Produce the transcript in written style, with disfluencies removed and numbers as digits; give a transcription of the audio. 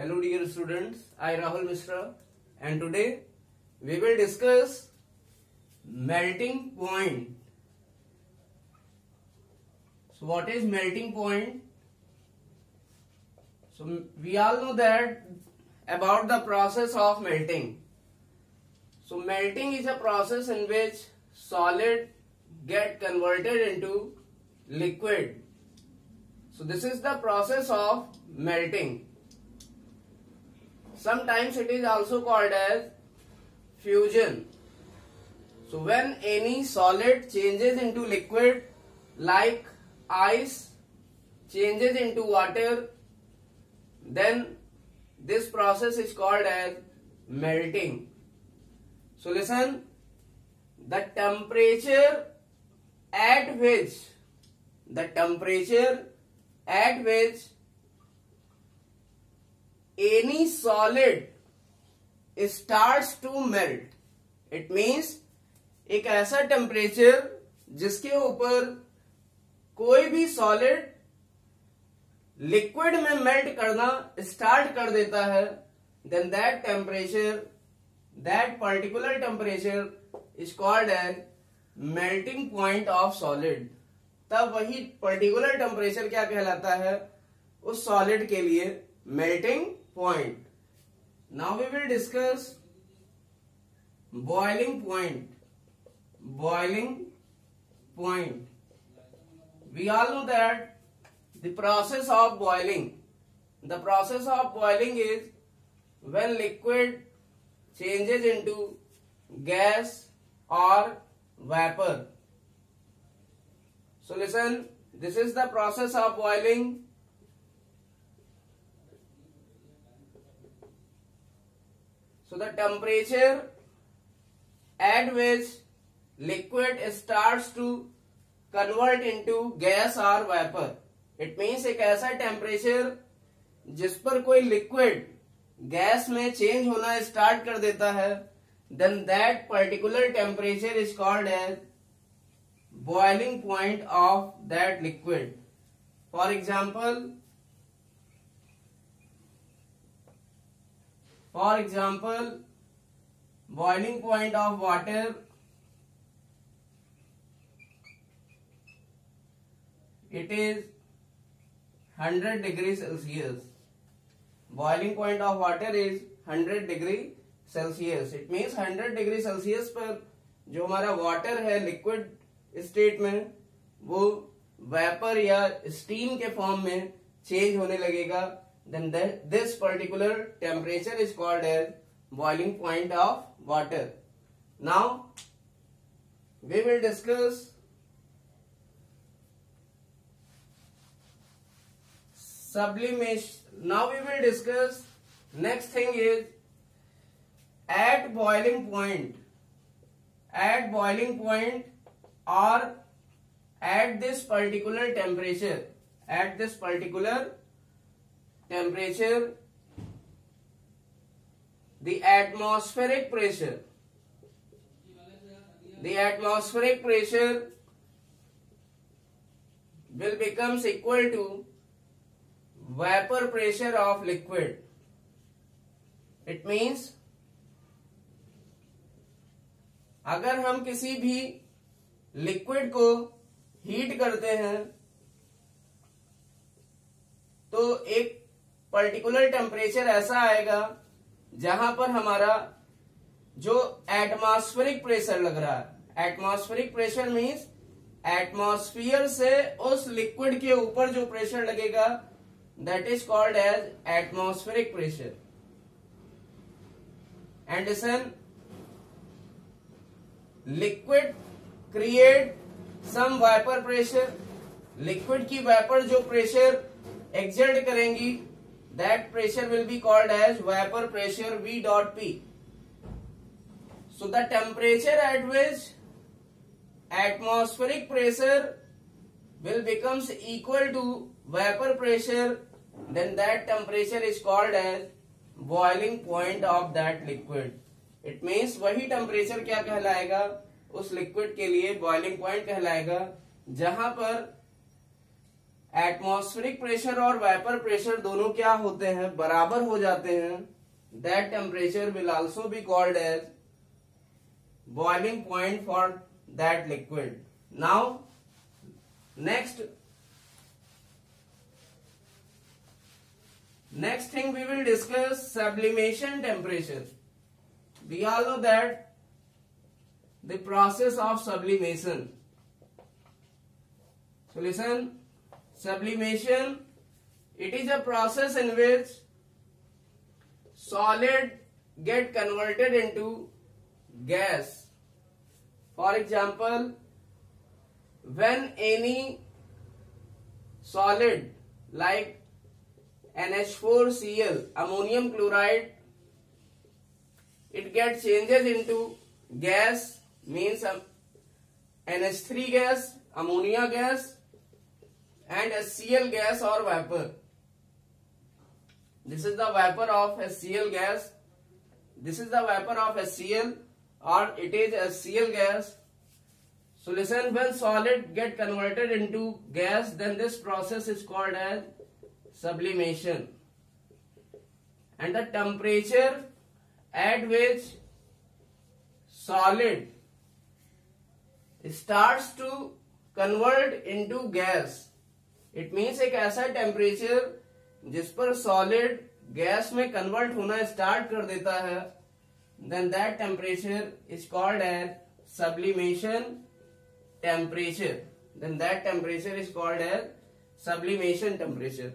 Hello dear students, I Rahul Mishra and today we will discuss melting point. So what is melting point? So we all know that about the process of melting. So melting is a process in which solid get converted into liquid. So this is the process of melting. Sometimes it is also called as fusion. So when any solid changes into liquid, like ice changes into water, then this process is called as melting. So listen, the temperature at which any solid starts to melt, it means एक ऐसा temperature जिसके ऊपर कोई भी solid liquid में melt करना start कर देता है, then that particular temperature is called as melting point of solid. तब वही पर्टिकुलर टेम्परेचर क्या कहलाता है उस सॉलिड के लिए? Melting point. Now we will discuss boiling point. Boiling point. We all know that the process of boiling is when liquid changes into gas or vapor. So listen, this is the process of boiling. So the temperature at which liquid starts to convert into gas or vapor. It means एक ऐसा temperature जिस पर कोई liquid gas में change होना start कर देता है, then that particular temperature is called as boiling point of that liquid. For example, boiling point of water, it is 100 degrees Celsius. Boiling point of water is 100 degree Celsius. It means 100 degree Celsius पर जो हमारा water है liquid state में वो vapour या steam के form में change होने लगेगा. Then this particular temperature is called as boiling point of water. Now we will discuss sublimation. Now we will discuss next thing is at boiling point or at this particular temperature, the atmospheric pressure will becomes equal to vapor pressure of liquid. It means अगर हम किसी भी liquid को heat करते हैं तो एक particular temperature ऐसा आएगा जहां पर हमारा जो एटमॉस्फेरिक प्रेशर लग रहा है, एटमॉस्फेरिक प्रेशर मीन्स एटमॉस्फियर से उस लिक्विड के ऊपर जो प्रेशर लगेगा, that is called as atmospheric pressure. And listen, liquid create some vapor pressure. Liquid की वेपर जो प्रेशर एक्सर्ट करेंगी, that pressure will be called as vapor pressure V dot P. So the temperature at which atmospheric pressure will becomes equal to vapor pressure, then that temperature is called as boiling point of that liquid. It means वही temperature क्या कहलाएगा उस liquid के लिए? Boiling point कहलाएगा, जहां पर atmospheric pressure और वेपर प्रेशर दोनों क्या होते हैं, बराबर हो जाते हैं, that temperature will also be called as boiling point for that liquid. Now next thing we will discuss sublimation temperature. We all know that the process of sublimation. So listen, sublimation, it is a process in which solid get converted into gas. For example, when any solid like NH4Cl, ammonium chloride, it gets changes into gas, means NH3 gas, ammonia gas, and HCl gas or vapor. This is the vapor of HCl gas. This is the vapor of HCl, or it is HCl gas. So listen, when solid get converted into gas, then this process is called as sublimation. And the temperature at which solid starts to convert into gas, it means एक ऐसा temperature जिस पर solid gas में convert होना start कर देता है, then that temperature is called as sublimation temperature. Then that temperature is called as sublimation temperature.